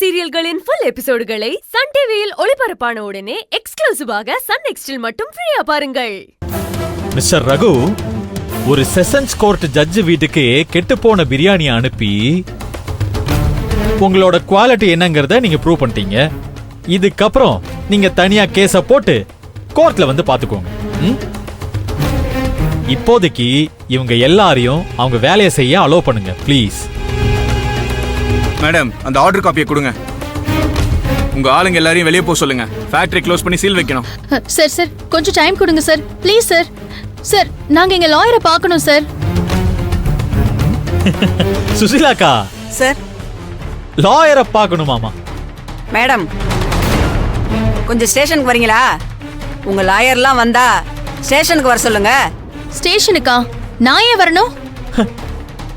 சீரியல்களின் full எபிசோடுகளை Sun டிவியில் ஒளிபரப்பான உடனே எக்ஸ்க்ளூசிவாக சன் நெக்ஸ்டில் மட்டும் ஃப்ரீயா பாருங்கள். மிஸ்டர் ரகு, ஒரு செஷன்ஸ் கோர்ட் ஜட்ஜ் வீட்டுக்கு கெட்டுப்போன பிரியாணியை அனுப்பி உங்களோட குவாலிட்டி என்னங்கறத நீங்க ப்ரூவ் பண்ணிட்டீங்க. இதுக்கப்புறம் நீங்க தனியா கேஸ போட்டு கோர்ட்ல வந்து பாத்துக்கோங்க. இப்போதைக்கு இவங்க எல்லாரையும் அவங்க வேலையை செய்ய அலோவ் பண்ணுங்க ப்ளீஸ். மேடம், அந்த ஆர்டர் காப்பியை கொடுங்க. உங்க ஆளுங்க எல்லாரையும் வெளியே போக சொல்லுங்க. ஃபேக்டரி க்ளோஸ் பண்ணி சீல் வைக்கணும். சார் சார் கொஞ்சம் டைம் கொடுங்க சார் ப்ளீஸ் சார். சார் நாங்க எங்க லாயரை பார்க்கணும் சார். சுசிலாக்கா சார், லாயரை பார்க்கணுமாமா? மேடம் கொஞ்சம் ஸ்டேஷனுக்கு வரீங்களா? உங்க லாயர்லாம் வந்தா ஸ்டேஷனுக்கு வர சொல்லுங்க. ஸ்டேஷனுக்கா? நான் ஏன் வரணும்?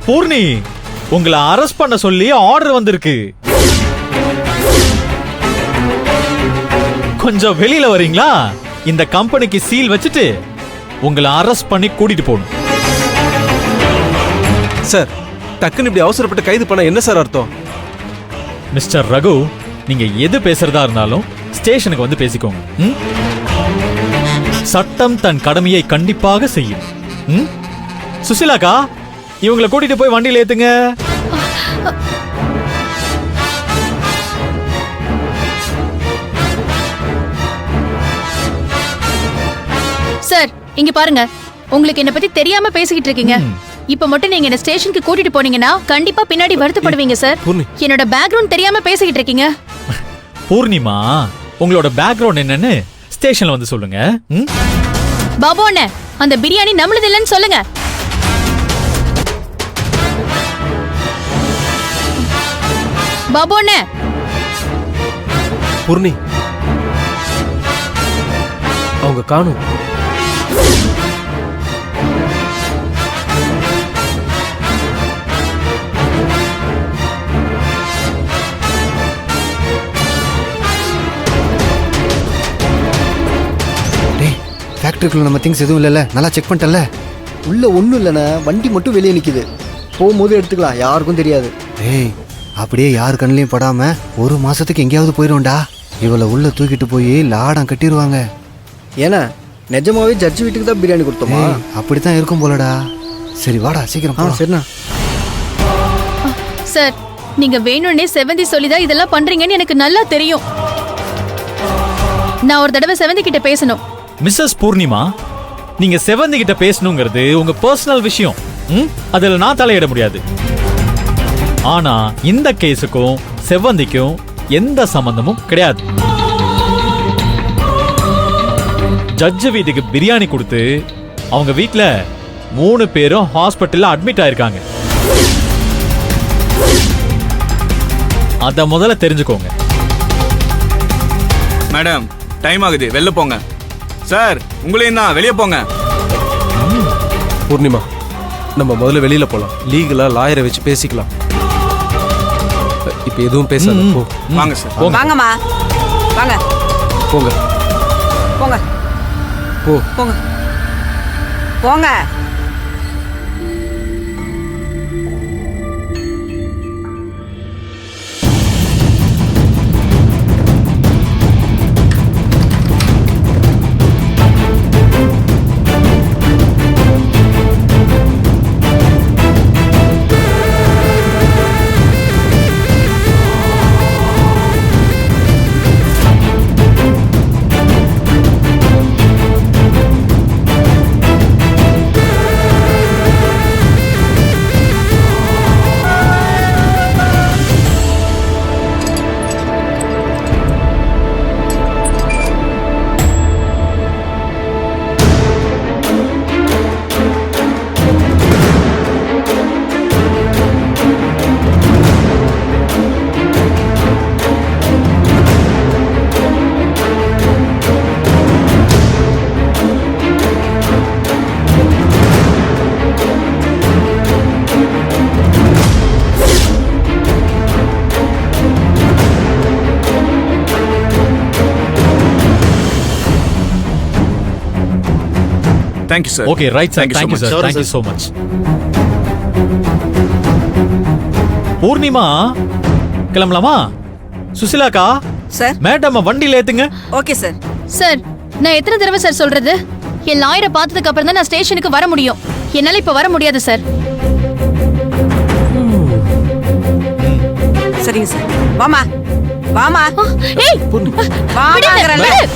பூர்ணி, உங்களை அரெஸ்ட் பண்ண சொல்லி ஆர்டர் வந்திருக்கு. கொஞ்சம் வெளியில வரீங்களா? இந்த கம்பெனிக்கு சீல் வச்சுட்டு உங்களை அரெஸ்ட் பண்ணி கூட்டிட்டு போகணும். சார், டக்குன்னு இப்படி அவசரப்பட்டு கைது பண்ண என்ன சார் அர்த்தம்? மிஸ்டர் ரகு, நீங்க எது பேசுறதா இருந்தாலும் ஸ்டேஷனுக்கு வந்து பேசிக்கோங்க. சட்டம் தன் கடமையை கண்டிப்பாக செய்யும். சுசிலாக்கா, இவங்களை கூட்டிட்டு போய் வண்டியில ஏத்துங்க. சார் இங்க பாருங்க, உங்களுக்கு என்ன பத்தி தெரியாம பேசிக்கிட்டு இருக்கீங்க. இப்ப மட்டும் நீங்க என்ன ஸ்டேஷனுக்கு கூட்டிட்டு போனீங்கன்னா கண்டிப்பா பின்னாடி வருத்தப்படுவீங்க சார். என்னோட பேக்ரவுண்ட் தெரியாம பேசிக்கிட்டு இருக்கீங்க. பூர்ணிமா, உங்களோட பேக்ரவுண்ட் என்னன்னு ஸ்டேஷன்ல வந்து சொல்லுங்க. பாபு அண்ணே, அந்த பிரியாணி நம்மளது இல்லைன்னு சொல்லுங்க. பாபு அண்ணே. பூர்ணி, அவங்க காணும். ஃபேக்டரிக்குள்ள நம்ம திங்ஸ் எதுவும் இல்லைல்ல? நல்லா செக் பண்ணிட்டல? உள்ள ஒன்றும் இல்லைண்ணா, வண்டி மட்டும் வெளியே நிற்கிது. போகும்போது எடுத்துக்கலாம், யாருக்கும் தெரியாது. ஏய், அப்படியே யார் கண்ணிலையும் படாம ஒரு மாசத்துக்கு எங்கேயாவது போயிடும்டா. இவளை உள்ள தூக்கிட்டு போய் லாடம் கட்டிடுவாங்க. ஏன்னா நிஜமாவே ஜட்ஜ் வீட்டுக்கு தான் பிரியாணி கொடுத்தோமா? அப்படித்தான் இருக்கும் போலடா. சரி வாடா, சீக்கிரம் போலாம். சரிண்ணா. சார், நீங்க வேணும்னே செவந்தி சொல்லிதான் இதெல்லாம் பண்றீங்கன்னு எனக்கு நல்லா தெரியும். நான் ஒரு தடவை செவந்தி கிட்ட பேசணும். மிஸ்ஸஸ் பூர்ணிமா, நீங்க செவந்தி கிட்ட பேசணுங்கிறது உங்க பர்சனல் விஷயம். அதுல நான் தலையிட முடியாது. ஆனா இந்த கேஸுக்கும் செவந்திக்கும் எந்த சம்பந்தமும் கிடையாது. ஜட்ஜ் வீட்டுக்கு பிரியாணி கொடுத்து அவங்க வீட்ல 3 பேரும் ஹாஸ்பிட்டல்ல அட்மிட் ஆயிருக்காங்க. அத முதல்ல தெரிஞ்சுக்கோங்க. மேடம், டைம் ஆகுது, வெளில போங்க. சார், உங்களையும் தான், வெளியே போங்க. பூர்ணிமா, நம்ம முதல்ல வெளியில போலாம். லீகலா லாயரை வச்சு பேசிக்கலாம். இப்ப எதுவும் பேசாத. போ. வாங்க சார். வாங்கம்மா, வாங்க. போங்க போங்க போ. போங்க போங்க. Thank you, sir. Okay, right, sir. Thank you, sir. Thank you so much. Purnima, கிளம்பலாமா? சுசிலாக்கா சார் மேடம் வண்டியில ஏத்துங்க. Okay sir. சார் நான் எத்தனை தடவை சார் சொல்றது? என் லாயரை பார்த்ததுக்கு அப்புறம் தான் நான் ஸ்டேஷனுக்கு வர முடியும். என்னால இப்ப வர முடியாது சார். சரிங்க சார். வாமா வாமா ஏய் வாமாங்கறல. விடு.